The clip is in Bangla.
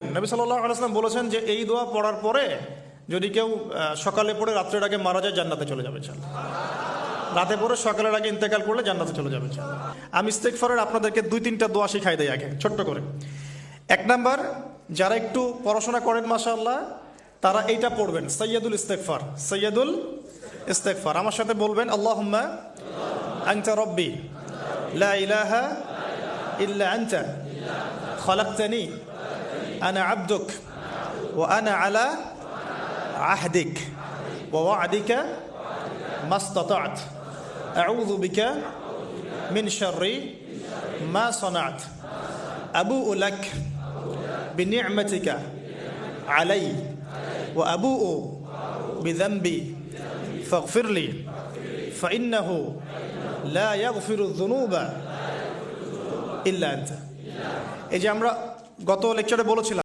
নবী সাল্লাল্লাহু আলাইহি ওয়াসাল্লাম বলেছেন যে এই দোয়া পড়ার পরে যদি কেউ সকালে পড়ে রাত্রের আগে মারা যায় জান্নাতে চলে যাবে ইনশাআল্লাহ। রাতে পড়ে সকালের আগে ইন্তেকাল করলে জান্নাতে চলে যাবে ইনশাআল্লাহ। আমি ইস্তেগফারের আপনাদেরকে 2-3টা দোয়া শিখাই দেই আগে ছোট্ট করে। এক নাম্বার, যারা একটু পড়াশোনা করেন মাশাআল্লাহ তারা এইটা পড়বেন, সাইয়্যিদুল ইস্তেগফার। সাইয়্যিদুল ইস্তেগফার আমার সাথে বলবেন, আল্লাহুম্মা আনতা রাব্বি লা ইলাহা ইল্লা আনতা খালাকতানি আনা আবদুক ওয়া আনা আলা আহদিক ওয়া ওয়া'দিকা মাস্তাতা'ত আউযু বিকা মিন শাররি মা সানা'ত আবু'ু লাক বিনি'মাতিকা আলাই ওয়া আবু'ু বিযানবি ফাগফিরলি ফাইন্নাহু লা ইয়াগফিরুয যুনুবা ইল্লা আনতা। এই যে আমরা গত লেকচারে বলেছিলাম